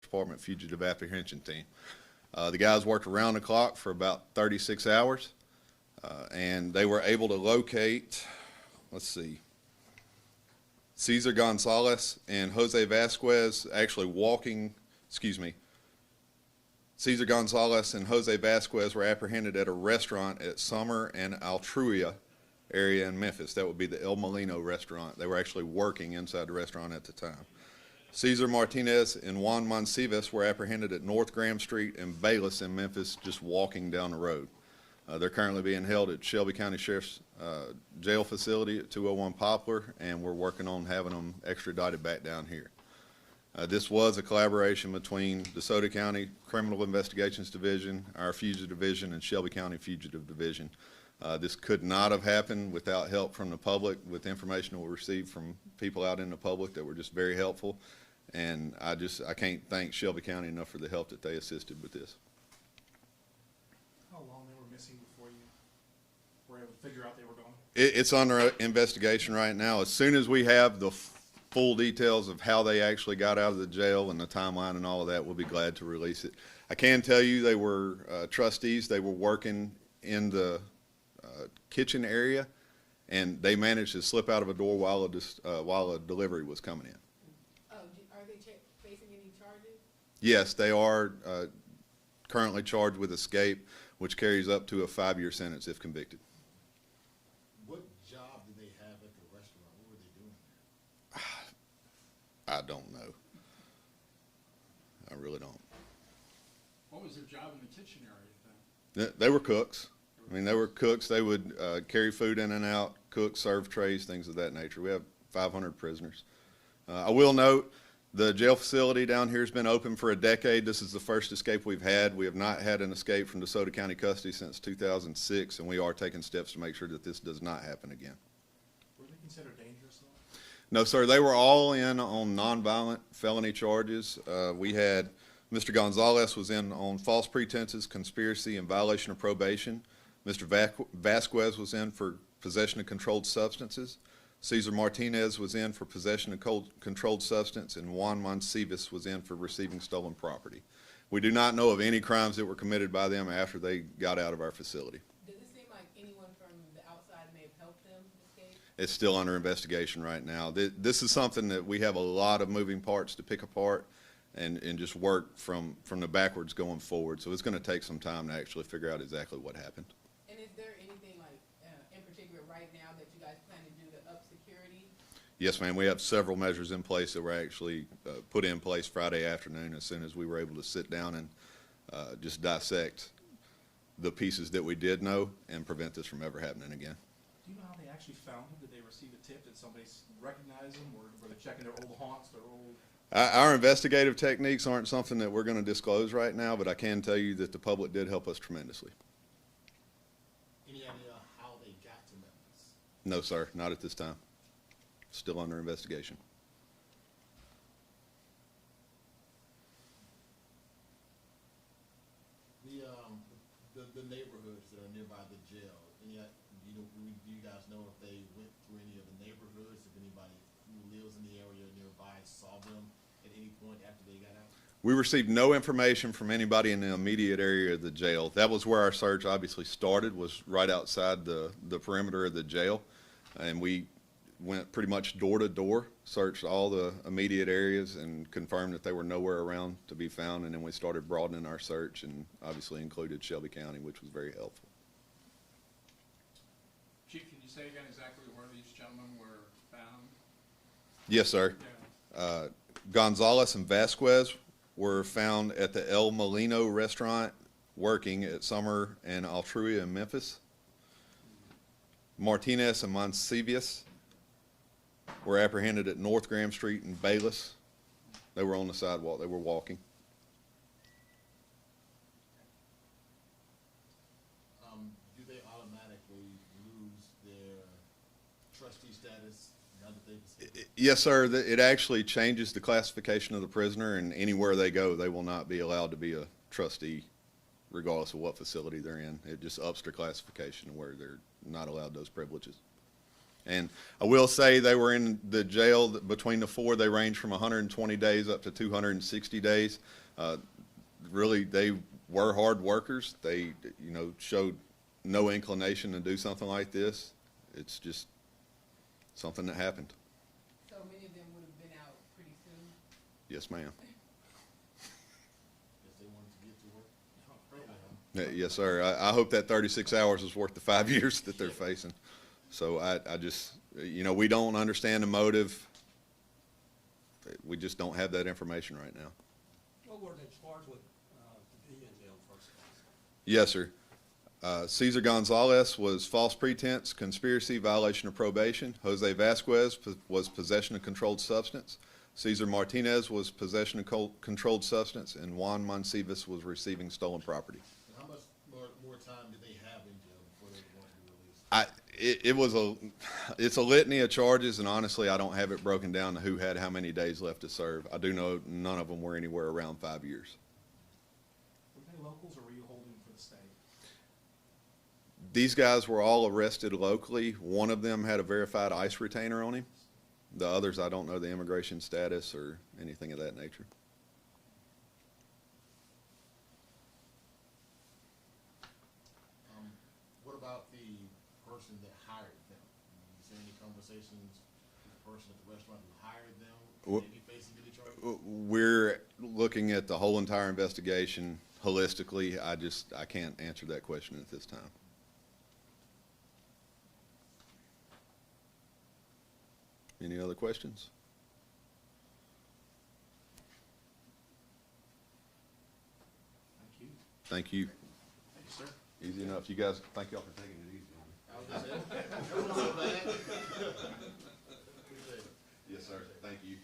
Department Fugitive Apprehension Team. The guys worked around the clock for about 36 hours, and they were able to locate, let's see, Cesar Gonzalez and Jose Vasquez actually walking, Cesar Gonzalez and Jose Vasquez were apprehended at a restaurant at Summer and Altruia area in Memphis. That would be the El Molino restaurant. They were actually working inside the restaurant at the time. Cesar Martinez and Juan Monsivas were apprehended at North Graham Street and Bayless in Memphis, just walking down the road. They're currently being held at Shelby County Sheriff's jail facility at 201 Poplar, and we're working on having them extradited back down here. This was a collaboration between DeSoto County Criminal Investigations Division, our Fugitive Division, and Shelby County Fugitive Division. This could not have happened without help from the public, with information we received from people out in the public that were just very helpful. And I can't thank Shelby County enough for the help that they assisted with this. How long they were missing before you were able to figure out they were gone? It's under investigation right now. As soon as we have the full details of how they actually got out of the jail and the timeline and all of that, we'll be glad to release it. I can tell you they were trustees. They were working in the kitchen area, and they managed to slip out of a door while a delivery was coming in. Are they facing any charges? Yes, they are currently charged with escape, which carries up to a 5-year sentence if convicted. What job did they have at the restaurant? What were they doing there? I don't know. I really don't. What was their job in the kitchen area then? They were cooks. I mean, they were cooks. They would carry food in and out, cook, serve trays, things of that nature. We have 500 prisoners. I will note, the jail facility down here has been open for a decade. This is the first escape we've had. We have not had an escape from DeSoto County custody since 2006, and we are taking steps to make sure that this does not happen again. Were they considered dangerous though? No, sir. They were all in on nonviolent felony charges. We had Mr. Gonzalez was in on false pretenses, conspiracy, and violation of probation. Mr. Vasquez was in for possession of controlled substances. Cesar Martinez was in for possession of controlled substance, and Juan Monsivas was in for receiving stolen property. We do not know of any crimes that were committed by them after they got out of our facility. Does it seem like anyone from the outside may have helped them escape? It's still under investigation right now. This is something that we have a lot of moving parts to pick apart and just work from the backwards going forward. So it's going to take some time to actually figure out exactly what happened. And is there anything like in particular right now that you guys plan to do to up security? Yes, ma'am. We have several measures in place that were actually put in place Friday afternoon as soon as we were able to sit down and just dissect the pieces that we did know and prevent this from ever happening again. Do you know how they actually found them? Did they receive a tip? Did somebody recognize them, or were they checking their old haunts, their old... Our investigative techniques aren't something that we're going to disclose right now, but I can tell you that the public did help us tremendously. Any idea how they got to Memphis? No, sir, not at this time. Still under investigation. The neighborhoods that are nearby the jail. Do you guys know if they went through any of the neighborhoods? If anybody who lives in the area nearby saw them at any point after they got out? We received no information from anybody in the immediate area of the jail. That was where our search obviously started, was right outside the perimeter of the jail. And we went pretty much door to door, searched all the immediate areas and confirmed that they were nowhere around to be found. And then we started broadening our search and obviously included Shelby County, which was very helpful. Chief, can you say again exactly where these gentlemen were found? Yes, sir. Yeah. Gonzalez and Vasquez were found at the El Molino restaurant working at Summer and Altruia in Memphis. Martinez and Monsivas were apprehended at North Graham Street in Bayless. They were on the sidewalk. They were walking. Do they automatically lose their trustee status now that they've escaped? Yes, sir. It actually changes the classification of the prisoner, and anywhere they go, they will not be allowed to be a trustee, regardless of what facility they're in. It just ups their classification where they're not allowed those privileges. And I will say they were in the jail between the four. They range from 120 days up to 260 days. Really, they were hard workers. They, showed no inclination to do something like this. It's just something that happened. So many of them would have been out pretty soon? Yes, ma'am. Guess they wanted to get to work. Yes, sir. I hope that 36 hours is worth the 5 years that they're facing. So I just, we don't understand the motive. We just don't have that information right now. What were they charged with to be in jail first? Yes, sir. Cesar Gonzalez was false pretense, conspiracy, violation of probation. Jose Vasquez was possession of controlled substance. Cesar Martinez was possession of controlled substance, and Juan Monsivas was receiving stolen property. And how much more time did they have in jail before they were going to be released? It's a litany of charges, and honestly, I don't have it broken down to who had how many days left to serve. I do know none of them were anywhere around 5 years. Were they locals or were you holding for the state? These guys were all arrested locally. One of them had a verified ICE retainer on him. The others, I don't know the immigration status or anything of that nature. What about the person that hired them? Is there any conversations with the person at the restaurant who hired them? Wh- They be facing any charges? We're looking at the whole entire investigation holistically. I can't answer that question at this time. Any other questions? Thank you. Thank you. Thank you, sir. Easy enough. You guys, thank y'all for taking it easy on me. I was just saying, that wasn't so bad. Appreciate it. Yes, sir. Thank you.